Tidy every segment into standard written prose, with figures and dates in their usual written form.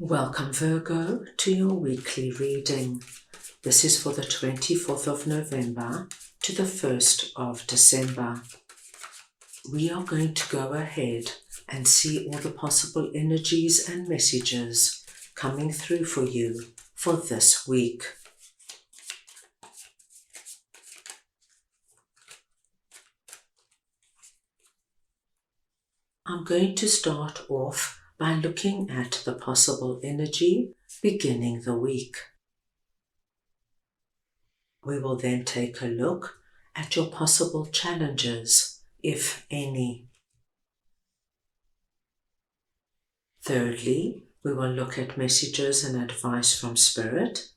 Welcome, Virgo, to your weekly reading. This is for the 24th of November to the 1st of December. We are going to go ahead and see all the possible energies and messages coming through for you for this week. I'm going to start off by looking at the possible energy beginning the week. We will then take a look at your possible challenges, if any. Thirdly, we will look at messages and advice from Spirit.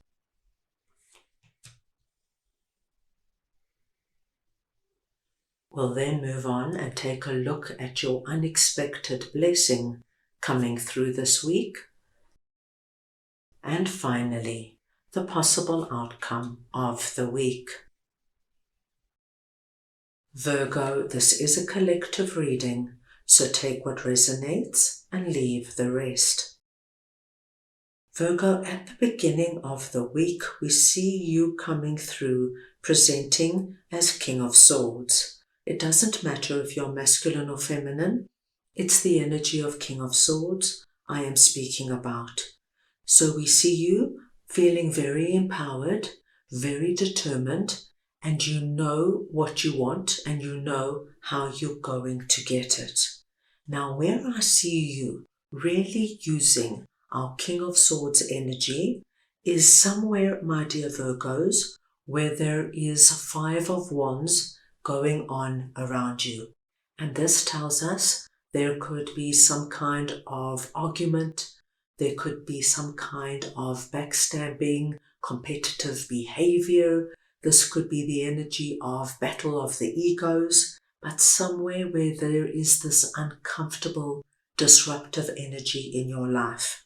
We'll then move on and take a look at your unexpected blessing coming through this week. And finally, the possible outcome of the week. Virgo, this is a collective reading, so take what resonates and leave the rest. Virgo, at the beginning of the week, we see you coming through presenting as King of Swords. It doesn't matter if you're masculine or feminine, it's the energy of King of Swords I am speaking about. So we see you feeling very empowered, very determined, and you know what you want and you know how you're going to get it. Now, where I see you really using our King of Swords energy is somewhere, my dear Virgos, where there is 5 of Wands going on around you. And this tells us there could be some kind of argument, there could be some kind of backstabbing, competitive behavior. This could be the energy of battle of the egos, but somewhere where there is this uncomfortable, disruptive energy in your life.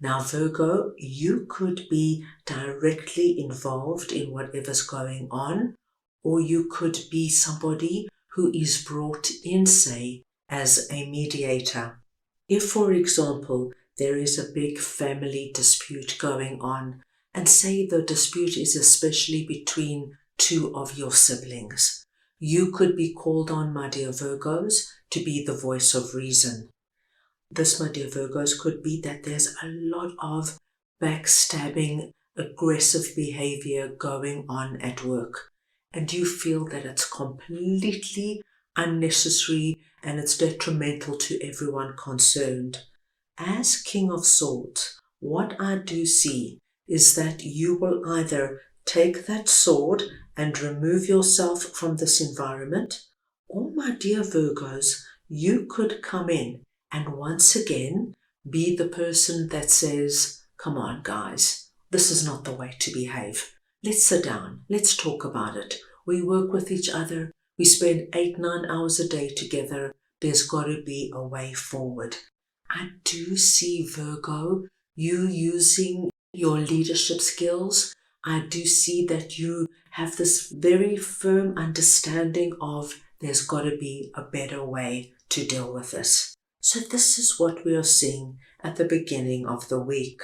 Now, Virgo, you could be directly involved in whatever's going on, or you could be somebody who is brought in, say, as a mediator. If, for example, there is a big family dispute going on, and say the dispute is especially between 2 of your siblings, you could be called on, my dear Virgos, to be the voice of reason. This, my dear Virgos, could be that there's a lot of backstabbing, aggressive behavior going on at work, and you feel that it's completely unnecessary and it's detrimental to everyone concerned. As King of Swords, what I do see is that you will either take that sword and remove yourself from this environment, or, my dear Virgos, you could come in and once again be the person that says, come on guys, this is not the way to behave. Let's sit down, let's talk about it. We work with each other, we spend 8-9 hours a day together. There's got to be a way forward. I do see, Virgo, you using your leadership skills. I do see that you have this very firm understanding of there's got to be a better way to deal with this. So this is what we are seeing at the beginning of the week.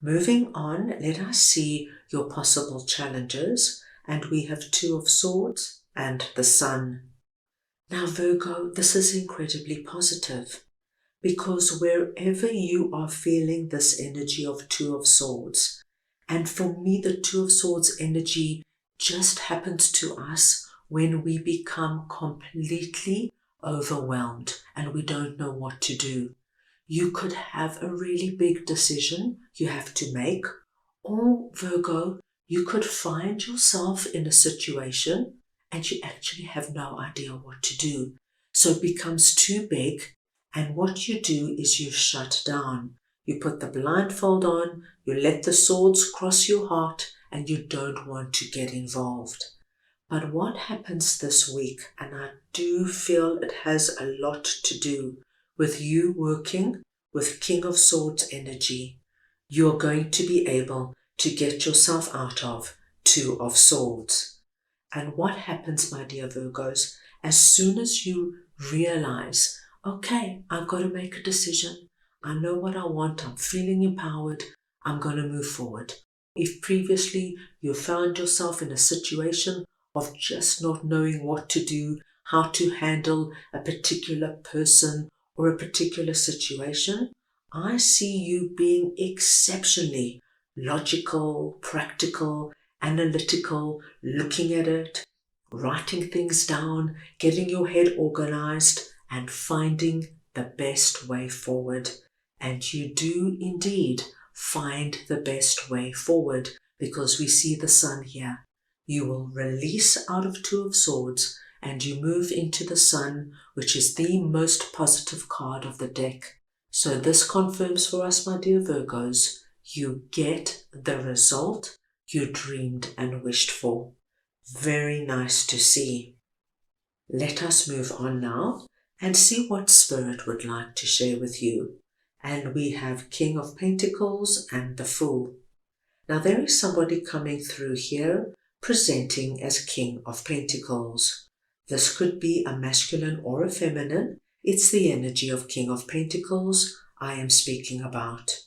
Moving on, let us see your possible challenges, and we have 2 of Swords and the Sun. Now, Virgo, this is incredibly positive, because wherever you are feeling this energy of 2 of Swords, and for me the 2 of Swords energy just happens to us when we become completely overwhelmed and we don't know what to do. You could have a really big decision you have to make, or, Virgo, you could find yourself in a situation and you actually have no idea what to do. So it becomes too big, and what you do is you shut down. You put the blindfold on, you let the swords cross your heart, and you don't want to get involved. But what happens this week, and I do feel it has a lot to do with you working with King of Swords energy, you're going to be able to get yourself out of 2 of Swords. And what happens, my dear Virgos, as soon as you realize, okay, I've got to make a decision, I know what I want. I'm feeling empowered. I'm going to move forward. If previously you found yourself in a situation of just not knowing what to do, how to handle a particular person or a particular situation, I see you being exceptionally logical, practical, analytical, looking at it, writing things down, getting your head organized, and finding the best way forward. And you do indeed find the best way forward, because we see the sun here. You will release out of Two of Swords and you move into the sun, which is the most positive card of the deck. So this confirms for us, my dear Virgos, you get the result you dreamed and wished for. Very nice to see. Let us move on now and see what Spirit would like to share with you. And we have King of Pentacles and the Fool. Now there is somebody coming through here presenting as King of Pentacles. This could be a masculine or a feminine. It's the energy of King of Pentacles I am speaking about.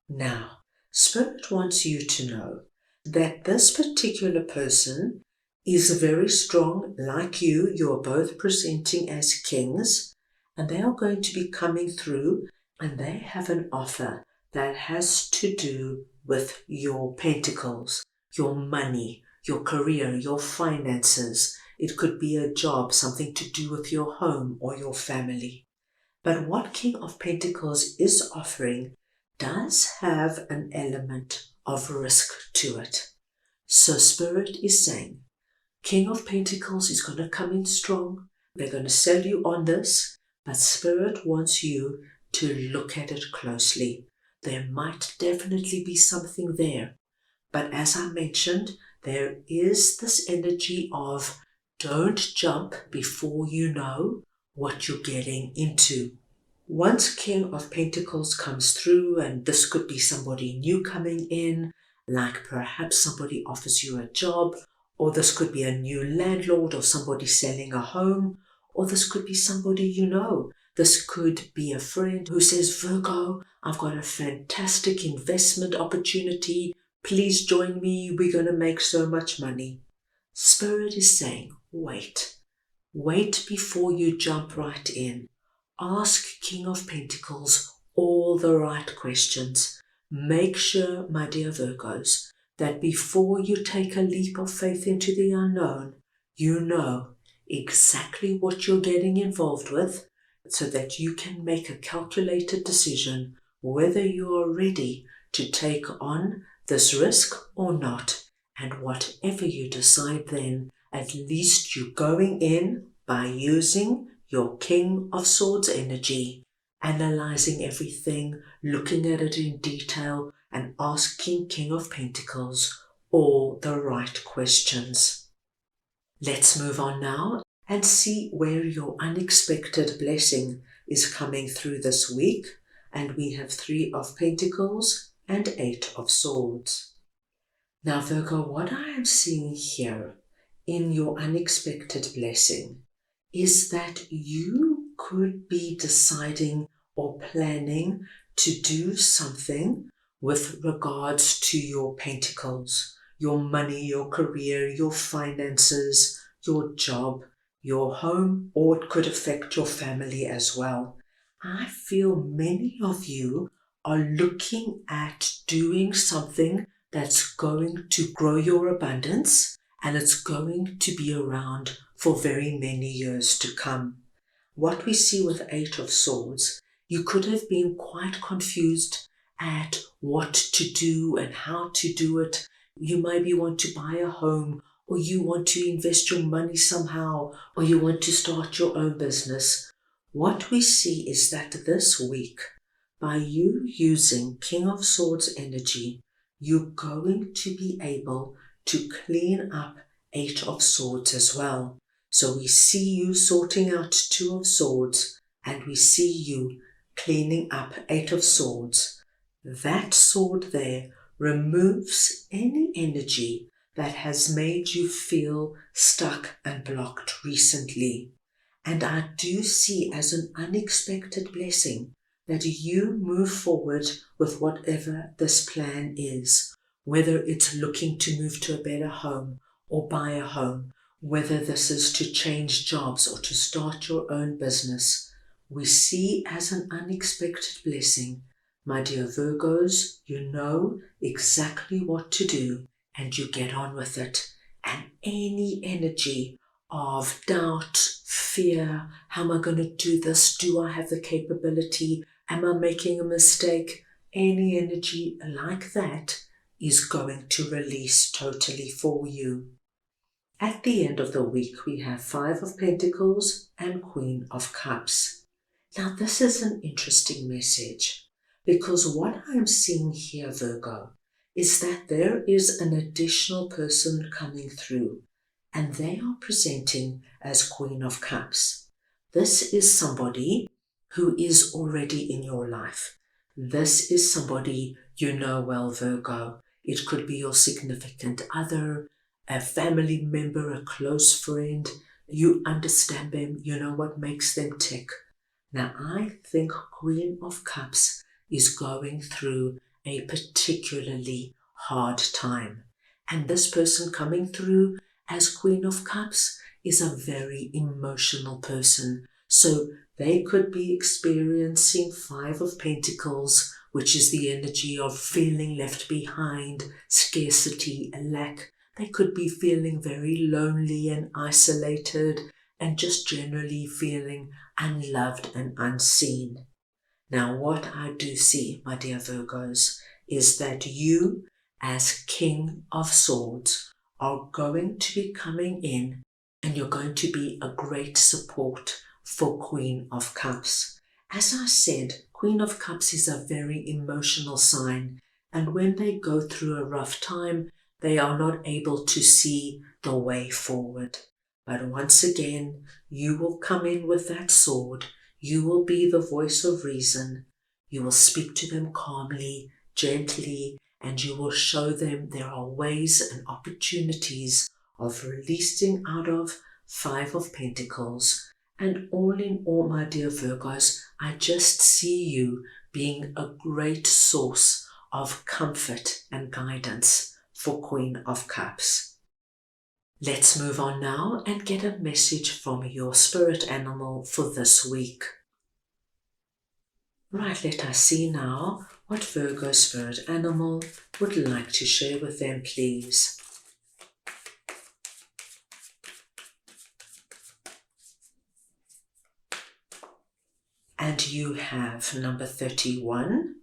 Now, Spirit wants you to know that this particular person is very strong, like you. You're both presenting as kings, and they are going to be coming through, and they have an offer that has to do with your pentacles, your money, your career, your finances. It could be a job, something to do with your home or your family. But what King of Pentacles is offering does have an element of risk to it. So Spirit is saying, King of Pentacles is going to come in strong. They're going to sell you on this, but Spirit wants you to look at it closely. There might definitely be something there. But as I mentioned, there is this energy of don't jump before you know what you're getting into. Once King of Pentacles comes through, and this could be somebody new coming in, like perhaps somebody offers you a job, or this could be a new landlord or somebody selling a home, or this could be somebody you know. This could be a friend who says, Virgo, I've got a fantastic investment opportunity. Please join me. We're going to make so much money. Spirit is saying, wait. Wait before you jump right in. Ask King of Pentacles all the right questions. Make sure, my dear Virgos, that before you take a leap of faith into the unknown, you know exactly what you're getting involved with, so that you can make a calculated decision whether you are ready to take on this risk or not. And whatever you decide then, at least you're going in by using your King of Swords energy, analyzing everything, looking at it in detail, and asking King of Pentacles all the right questions. Let's move on now and see where your unexpected blessing is coming through this week. And we have 3 of Pentacles and 8 of Swords. Now, Virgo, what I am seeing here in your unexpected blessing is that you could be deciding or planning to do something with regards to your pentacles, your money, your career, your finances, your job, your home, or it could affect your family as well. I feel many of you are looking at doing something that's going to grow your abundance, and it's going to be around for very many years to come. What we see with 8 of Swords, you could have been quite confused at what to do and how to do it. You maybe want to buy a home, or you want to invest your money somehow, or you want to start your own business. What we see is that this week, by you using King of Swords energy, you're going to be able to clean up 8 of Swords as well. So we see you sorting out 2 of Swords, and we see you cleaning up 8 of Swords. That sword there removes any energy that has made you feel stuck and blocked recently. And I do see as an unexpected blessing that you move forward with whatever this plan is, whether it's looking to move to a better home or buy a home, whether this is to change jobs or to start your own business. We see as an unexpected blessing. My dear Virgos, you know exactly what to do and you get on with it. And any energy of doubt, fear, how am I going to do this? Do I have the capability? Am I making a mistake? Any energy like that is going to release totally for you. At the end of the week, we have Five of Pentacles and Queen of Cups. Now, this is an interesting message because what I'm seeing here, Virgo, is that there is an additional person coming through and they are presenting as Queen of Cups. This is somebody who is already in your life. This is somebody you know well, Virgo. It could be your significant other, a family member, a close friend. You understand them, you know what makes them tick. Now, I think Queen of Cups is going through a particularly hard time. And this person coming through as Queen of Cups is a very emotional person. So they could be experiencing Five of Pentacles, which is the energy of feeling left behind, scarcity, lack. They could be feeling very lonely and isolated and just generally feeling unloved and unseen. Now, what I do see, my dear Virgos, is that you, as King of Swords, are going to be coming in and you're going to be a great support for Queen of Cups. As I said, Queen of Cups is a very emotional sign, and when they go through a rough time, they are not able to see the way forward. But once again, you will come in with that sword. You will be the voice of reason. You will speak to them calmly, gently, and you will show them there are ways and opportunities of releasing out of Five of Pentacles. And all in all, my dear Virgos, I just see you being a great source of comfort and guidance for Queen of Cups. Let's move on now and get a message from your spirit animal for this week. Right, let us see now what Virgo spirit animal would like to share with them, please. And you have number 31,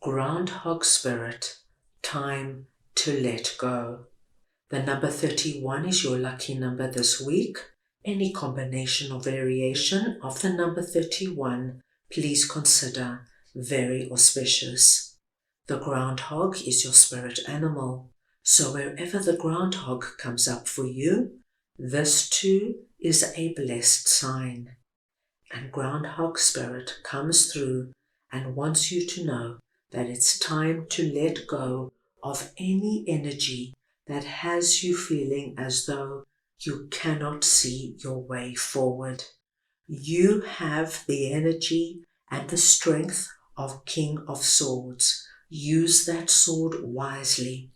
Groundhog Spirit, time to let go. The number 31 is your lucky number this week. Any combination or variation of the number 31, please consider very auspicious. The groundhog is your spirit animal, so wherever the groundhog comes up for you, this too is a blessed sign. And groundhog spirit comes through and wants you to know that it's time to let go of any energy that has you feeling as though you cannot see your way forward. You have the energy and the strength of King of Swords. Use that sword wisely.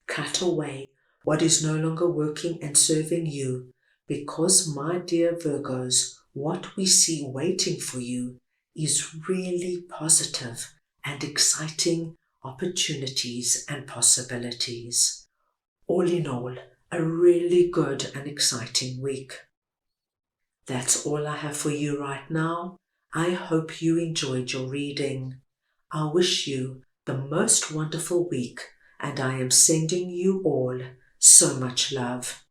Cut away what is no longer working and serving you, because, my dear Virgos, what we see waiting for you is really positive and exciting opportunities and possibilities. All in all, a really good and exciting week. That's all I have for you right now. I hope you enjoyed your reading. I wish you the most wonderful week, and I am sending you all so much love.